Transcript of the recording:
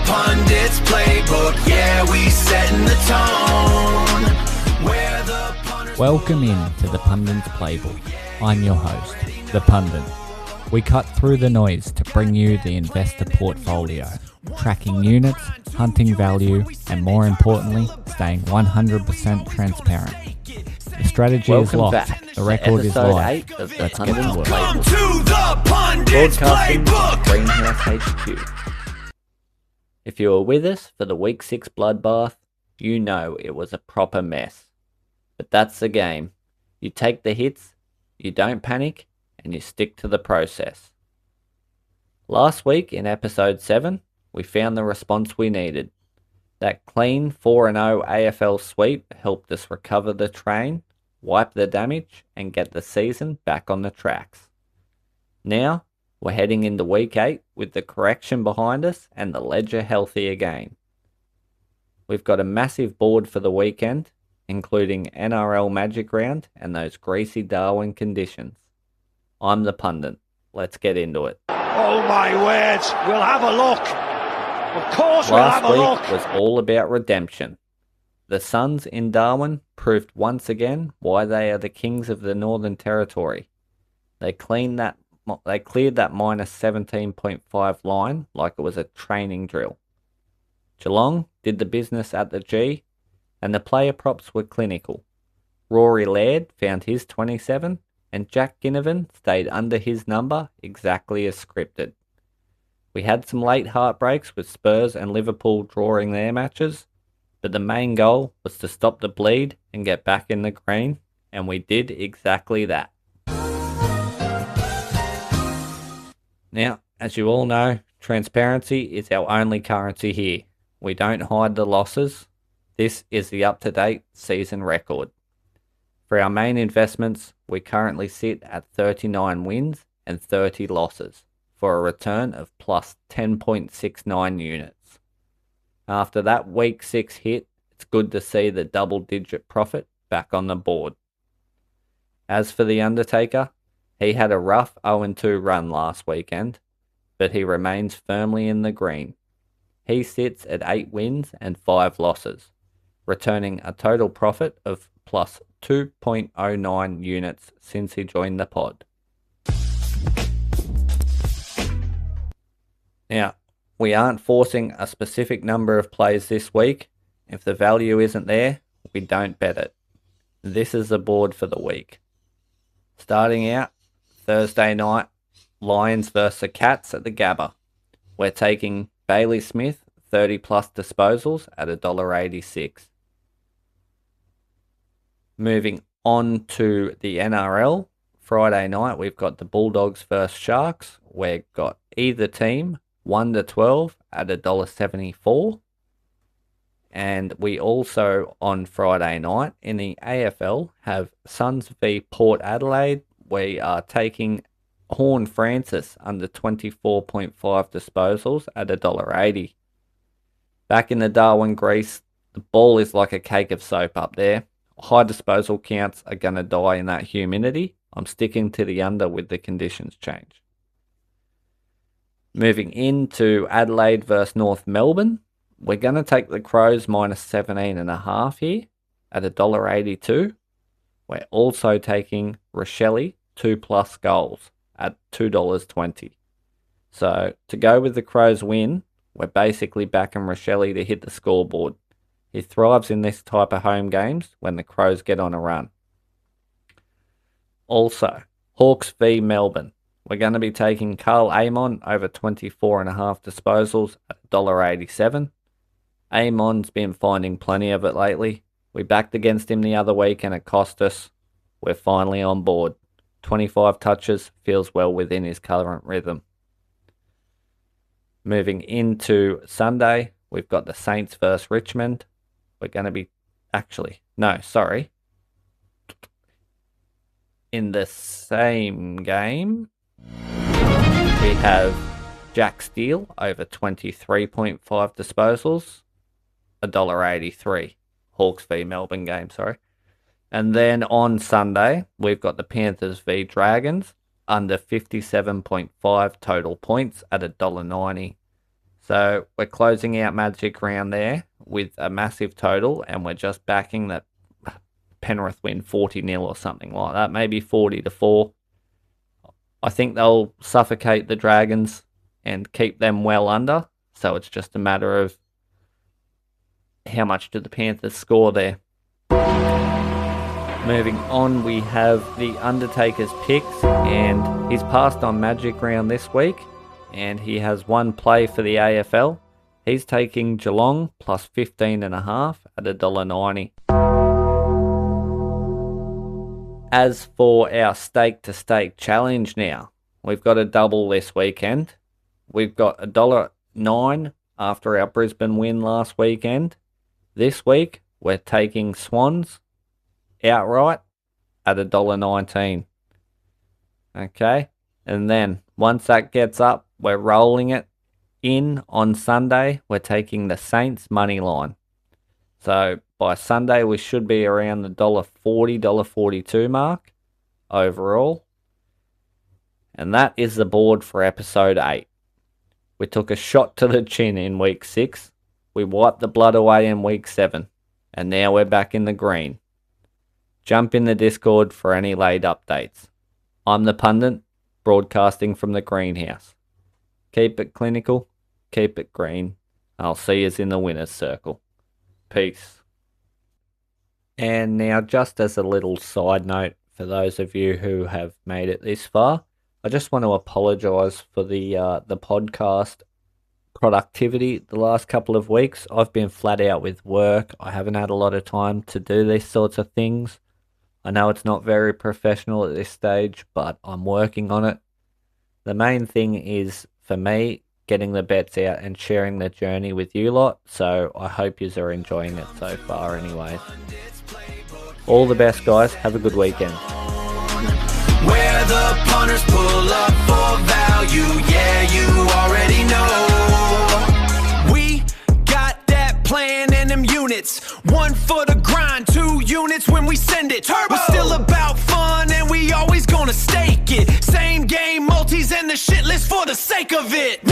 pundits playbook, yeah, we setting the tone. We're the punters. Welcome in to the Pundit's Playbook. I'm your host, the Pundit. We cut through the noise to bring you the investor portfolio, tracking units, hunting value, and more importantly, staying 100% transparent. The strategy is locked. Back The record is live. 8 of the Let's get to Pundit's it. Come Playbook. to the pundits Broadcasting playbook. from Greenhouse HQ. If you were with us for the Week 6 Bloodbath, you know it was a proper mess. But that's the game. You take the hits, you don't panic, and you stick to the process. Last week in episode 7, we found the response we needed. That clean 4-0 AFL sweep helped us recover the train, wipe the damage, and get the season back on the tracks. Now, we're heading into week 8 with the correction behind us and the ledger healthy again. We've got a massive board for the weekend, including NRL Magic Round and those greasy Darwin conditions. I'm the pundit. Let's get into it. Oh my word, we'll have a look. Of course we'll have Last a week look. was all about redemption. The Suns in Darwin proved once again why they are the kings of the Northern Territory. They cleared that minus 17.5 line like it was a training drill. Geelong did the business at the G, and the player props were clinical. Rory Laird found his 27, and Jack Ginnivan stayed under his number exactly as scripted. We had some late heartbreaks with Spurs and Liverpool drawing their matches, but the main goal was to stop the bleed and get back in the green, and we did exactly that. Now, as you all know, transparency is our only currency here. We don't hide the losses. This is the up-to-date season record. For our main investments, we currently sit at 39 wins and 30 losses, for a return of plus 10.69 units. After that week 6 hit, it's good to see the double-digit profit back on the board. As for the Undertaker, he had a rough 0-2 run last weekend, but he remains firmly in the green. He sits at 8 wins and 5 losses, returning a total profit of plus 2.09 units since he joined the pod. Now, we aren't forcing a specific number of plays this week. If the value isn't there, we don't bet it. This is the board for the week. Starting out, Thursday night, Lions versus the Cats at the Gabba. We're taking Bailey Smith, 30 plus disposals at $1.86. Moving on to the NRL, Friday night we've got the Bulldogs versus Sharks. We've got either team 1 to 12 at $1.74. And we also on Friday night in the AFL have Suns v Port Adelaide. We are taking Horn Francis under 24.5 disposals at $1.80. Back in the Darwin Greece, the ball is like a cake of soap up there. High disposal counts are going to die in that humidity. I'm sticking to the under with the conditions change. Moving into Adelaide versus North Melbourne, we're going to take the Crows minus 17.5 here at $1.82. We're also taking Rochelle 2 plus goals at $2.20. So to go with the Crows win, we're basically backing Rochelle to hit the scoreboard. He thrives in this type of home games when the Crows get on a run. Also, Hawks v Melbourne. We're going to be taking Carl Amon over 24.5 disposals at $1.87. Amon's been finding plenty of it lately. We backed against him the other week and it cost us. We're finally on board. 25 touches feels well within his current rhythm. Moving into Sunday, we've got the Saints versus Richmond. We're going to be... In the same game, we have Jack Steele over 23.5 disposals, $1.83. Hawks v Melbourne game, sorry. And then on Sunday, we've got the Panthers v Dragons, under 57.5 total points at $1.90. So we're closing out Magic Round there with a massive total, and we're just backing that Penrith win 40-0 or something like that, maybe 40-4. I think they'll suffocate the Dragons and keep them well under, so it's just a matter of how much do the Panthers score there. Moving on, we have the Undertaker's picks, and he's passed on Magic Round this week, and he has one play for the AFL. He's taking Geelong plus 15.5 at $1.90. As for our stake-to-stake challenge now, we've got a double this weekend. We've got $1.09 after our Brisbane win last weekend. This week, we're taking Swans outright at $1.19. Okay, and then once that gets up, we're rolling it in on Sunday. We're taking the Saints money line. So by Sunday, we should be around the $1.40, $1.42 mark overall. And that is the board for episode 8. We took a shot to the chin in week 6. We wiped the blood away in week 7. And now we're back in the green. Jump in the Discord for any late updates. I'm the pundit, broadcasting from the greenhouse. Keep it clinical, keep it green. I'll see you in the winner's circle. Peace. And now, just as a little side note for those of you who have made it this far, I just want to apologise for the podcast productivity the last couple of weeks. I've been flat out with work. I haven't had a lot of time to do these sorts of things. I know it's not very professional at this stage, but I'm working on it. The main thing is, for me, getting the bets out and sharing the journey with you lot, so I hope you are enjoying it so far anyways. All the best, guys. Have a good weekend. Where the punters pull up for value, yeah, you already know. We got that plan and them units. 1 for the grind, 2 units when we send it. Turbo! We're still about fun and we always gonna stake it. Same game, multis and the shit list for the sake of it.